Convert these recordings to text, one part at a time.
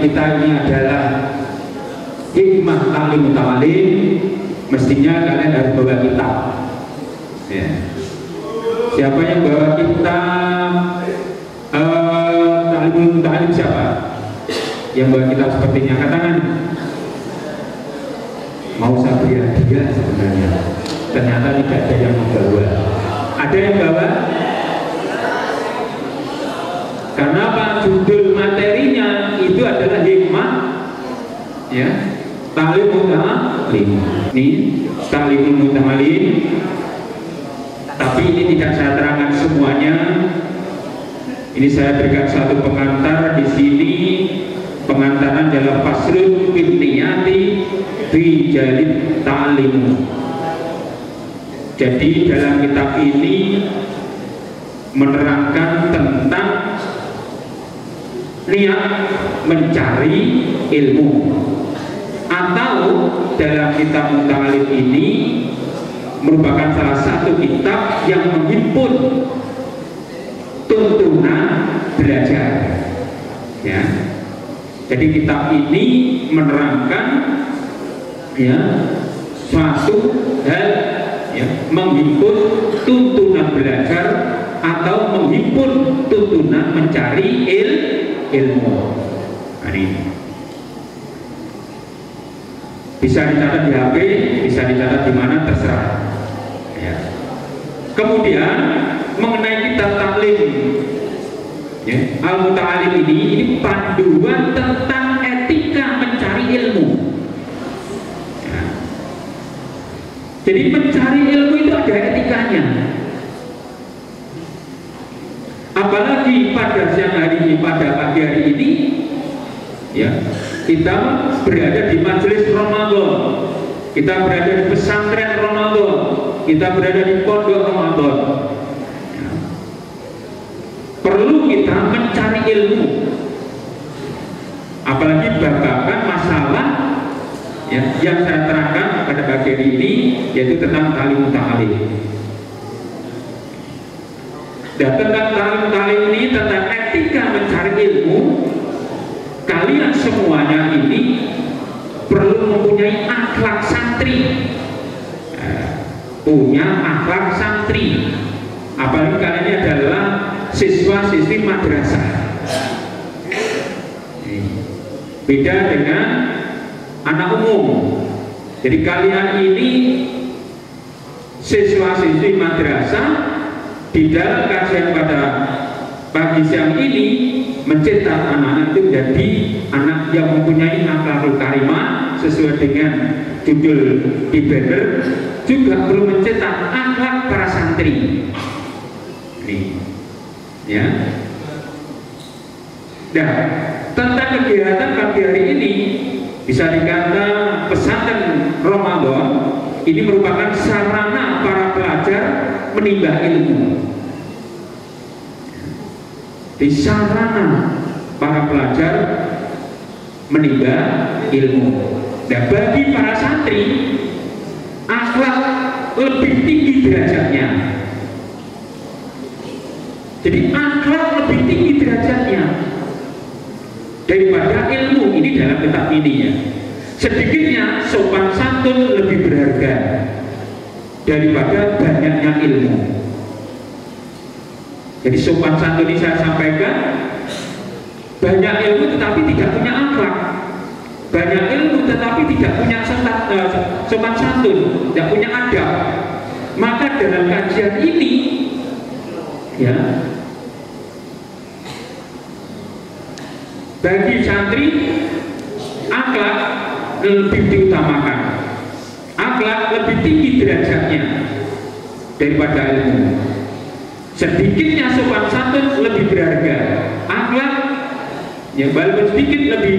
kita ini adalah hikmah ta'lim muta'alim, mestinya kalian harus bawa kitab. Ya. Siapa yang bawa kitab ta'lim muta'alim siapa? Yang bawa kitab sepertinya, angkat tangan. Mau saya dia sebenarnya, ternyata tidak ada yang membawa. Ada yang bawa? Karena apa? Judul materinya itu adalah hikmah, ya, ta'lim muta'alim. Ini ta'lim muta'alim. Tapi ini tidak saya terangkan semuanya. Ini saya berikan satu pengantar di sini. Pengantaran adalah faslun fil niyati fi jalib ta'lim. Jadi dalam kitab ini menerangkan tentang niat mencari ilmu, atau dalam kitab Muta'alim ini merupakan salah satu kitab yang menghimpun tuntunan belajar, ya. Jadi kitab ini menerangkan, ya, suatu hal, ya, menghimpun tuntunan belajar atau menghimpun tuntunan mencari ilmu. Nah, ini bisa dicatat di HP, bisa dicatat di mana terserah, ya. Kemudian mengenai kitab taklim, ya, Al-Muta'alim ini panduan tentang etika mencari ilmu, ya. Jadi mencari ilmu itu ada etikanya. Apalagi pada siang hari ini, pada pagi hari ini, ya, kita berada di majelis Ramadan, kita berada di pesantren Ramadan, kita berada di pondok Ramadan, ya. Perlu kita mencari ilmu, apalagi babakan masalah, ya, yang saya terangkan pada pagi hari ini, yaitu tentang ta'lim muta'alim. Dan tentang ta'lim ini, tentang etika mencari ilmu, kalian semuanya ini perlu mempunyai akhlak santri, punya akhlak santri. Apalagi kalian ini adalah siswa-siswi madrasah. Beda dengan anak umum. Jadi kalian ini siswa-siswi madrasah, di dalam kajian pada pagi siang ini mencetak anak-anak itu menjadi anak yang mempunyai akhlakul karimah sesuai dengan judul di banner. Juga perlu mencetak akhlak para santri. Nih, ya. Nah, tentang kegiatan pagi hari ini bisa dikata pesantren Ramadan ini merupakan sarana para pelajar menimba ilmu. Di sarana para pelajar menimba ilmu. Dan bagi para santri, akhlak lebih tinggi derajatnya. Jadi akhlak lebih tinggi derajatnya daripada ilmu. Ini dalam kitab ini, ya. Sedikitnya sopan santun lebih berharga daripada banyaknya ilmu. Jadi sopan santun ini saya sampaikan, banyak ilmu tetapi tidak punya akhlak, banyak ilmu tetapi tidak punya sopan santun, tidak punya adab. Maka dalam kajian ini, ya, bagi santri akhlak lebih diutamakan, akhlak lebih tinggi derajatnya daripada ilmu. Sedikitnya sopan santun lebih berharga, akhlak, ya, walaupun sedikit lebih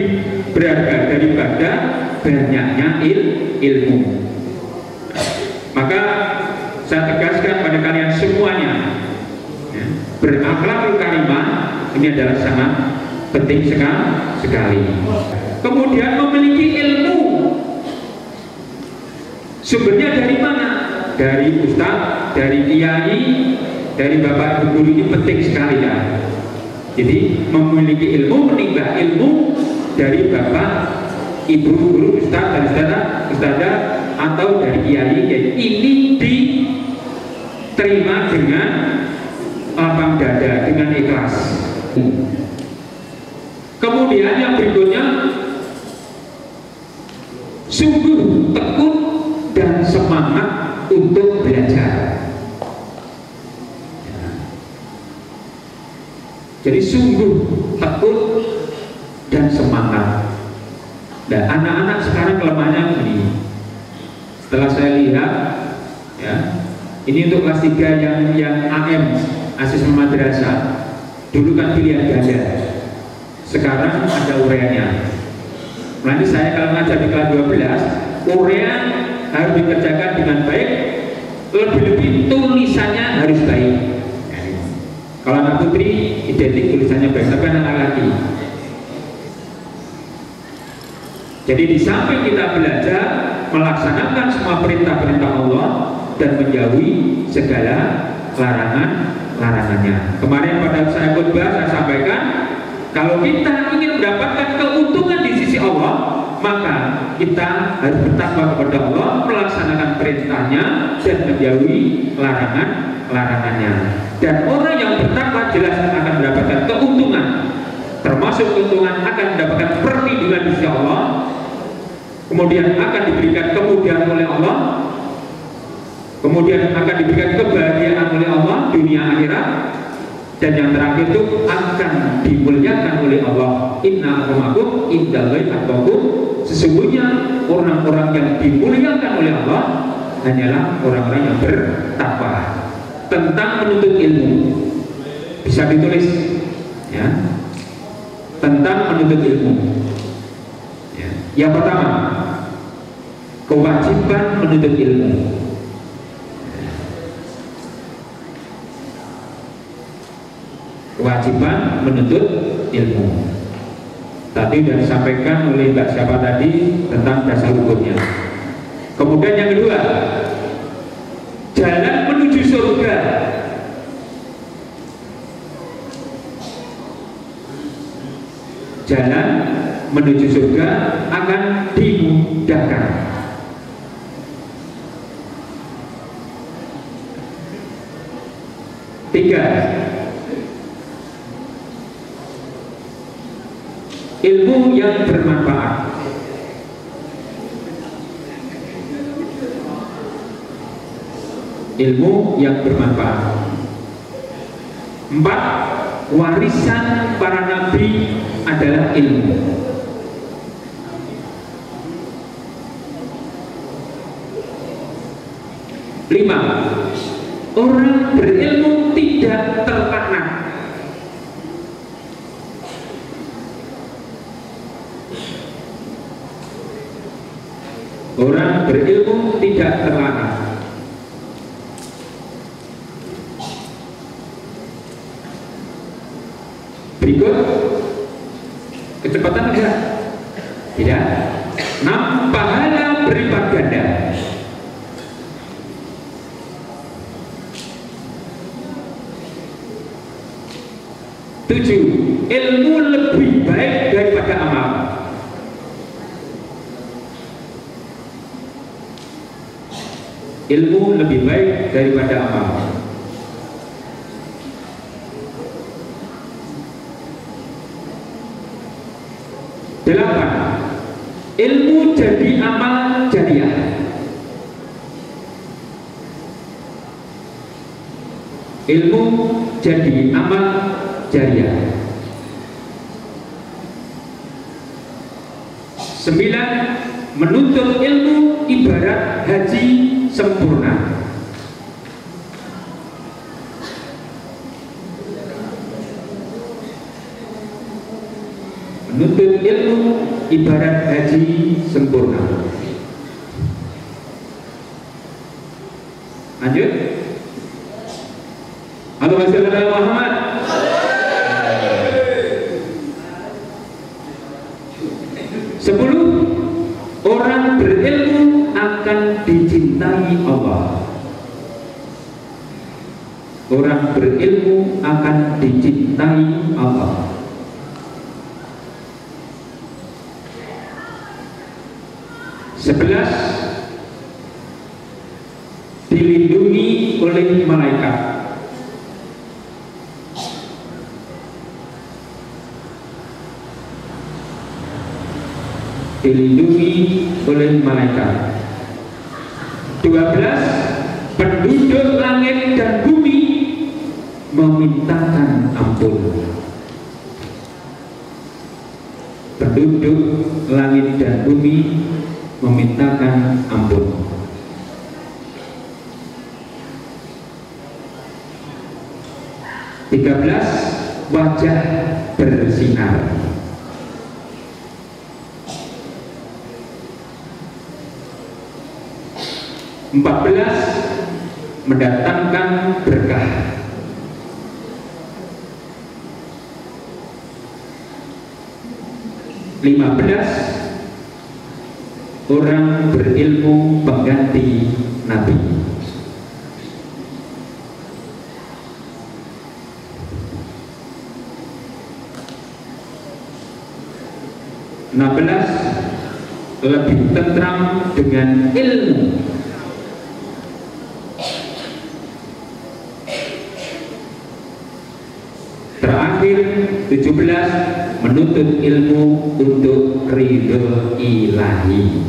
berharga daripada banyaknya ilmu. Maka saya tegaskan pada kalian semuanya, ya, berakhlakul karimah ini adalah sangat penting sekali. Kemudian memiliki ilmu, sumbernya dari mana? Dari ustadz, dari kiai, dari bapak ibu guru, ini penting sekali, ya. Jadi memiliki ilmu, menimba ilmu dari bapak, ibu guru, ustaz dan ustazah atau dari kiai. Ini diterima dengan lapang dada, dengan ikhlas. Kemudian yang berikutnya, sungguh tekun dan semangat untuk belajar. Jadi sungguh tekun dan semangat. Dan anak-anak sekarang kelemahannya begini. Setelah saya lihat, ya, ini untuk kelas 3 yang AM, asisten madrasah, dulu kan pilihan ganda, sekarang ada ureanya. Nanti saya kalau ngajar di kelas 12, urea harus dikerjakan dengan baik, lebih-lebih tulisannya harus baik. Kalau anak putri identik tulisannya baik, tapi anak laki. Jadi di samping kita belajar melaksanakan semua perintah-perintah Allah dan menjauhi segala larangannya. Kemarin pada saya khutbah saya sampaikan, kalau kita ingin mendapatkan keuntungan di sisi Allah, maka kita harus bertakwa kepada Allah, melaksanakan perintahnya dan menjauhi larangannya. Dan orang yang bertakwa jelas akan mendapatkan keuntungan, termasuk keuntungan akan mendapatkan perlindungan di sisi Allah, kemudian akan diberikan kemudahan oleh Allah, kemudian akan diberikan kebahagiaan oleh Allah dunia akhirat, dan yang terakhir itu akan dimuliakan oleh Allah. Inna akramakum indallahi atqakum, sesungguhnya orang-orang yang dimuliakan oleh Allah hanyalah orang-orang yang bertakwa. Tentang menuntut ilmu bisa ditulis, ya, tentang menuntut ilmu, ya. Yang pertama, kewajiban menuntut ilmu. Kewajiban menuntut ilmu tadi sudah disampaikan oleh Mbak siapa tadi tentang dasar hukumnya. Kemudian yang kedua, jalan menuju surga. Jalan menuju surga akan dimudahkan. Tiga, ilmu yang bermanfaat. Ilmu yang bermanfaat. 4, warisan para nabi adalah ilmu. 5, orang berilmu tidak terlaknat. 6, orang berilmu tidak terlaknat. Berikut, kecepatan enggak? Tidak. 6, pahala berlipat ganda. 7, ilmu lebih baik daripada amal. 8, ilmu lebih baik daripada amal. 8, ilmu jadi amal jariah. Ilmu jadi amal jariah. 9, menuntut ilmu ibarat haji sempurna. 10, menuntut ilmu ibarat haji sempurna. Lanjut. Allahumma shalli ala Muhammad. 10, orang berilmu akan dicintai Allah. Orang berilmu akan dicintai Allah. 11. Dilindungi oleh malaikat. Dilindungi oleh malaikat. 12. Penduduk langit dan bumi memintakan ampun. Penduduk langit dan bumi memintakan ampun. 13. Wajah bersinar. 14. Mendatangkan berkah. 15. Orang berilmu pengganti Nabi. Lebih tentram dengan ilmu. 17. Menuntut ilmu untuk ridho ilahi.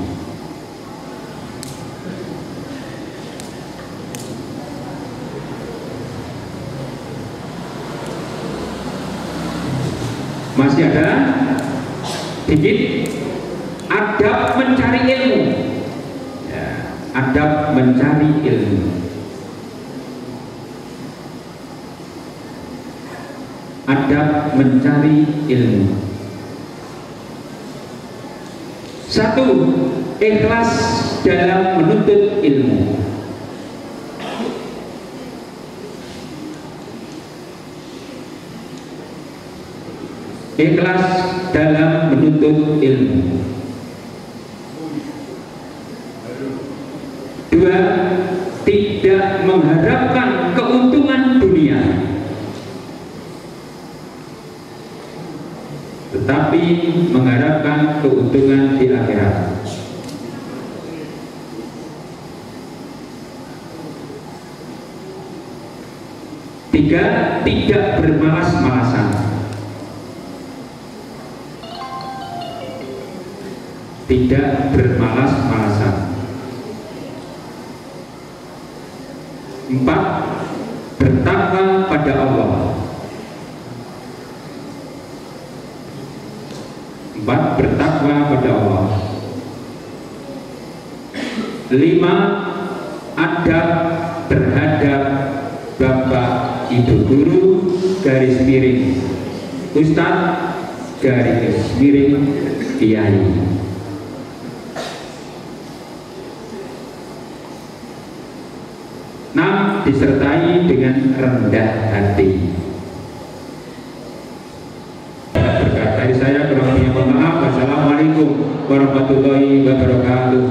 Masih ada dikit. Adab mencari ilmu ya, adab mencari ilmu. Adab mencari ilmu. 1. Ikhlas dalam menuntut ilmu. Ikhlas dalam menuntut ilmu. 2. Tidak mengharapkan keuntungan dunia, tetapi mengharapkan keuntungan di akhirat. 3. Tidak bermalas-malasan. 4. Bertakwa pada Allah. 4. Bertakwa pada Allah. 5. Adab terhadap bapak ibu guru garis miring ustadz garis miring kiai. 6. Disertai dengan rendah hati. Berkat dari saya kurang lebihnya mohon maaf. Wassalamualaikum warahmatullahi wabarakatuh.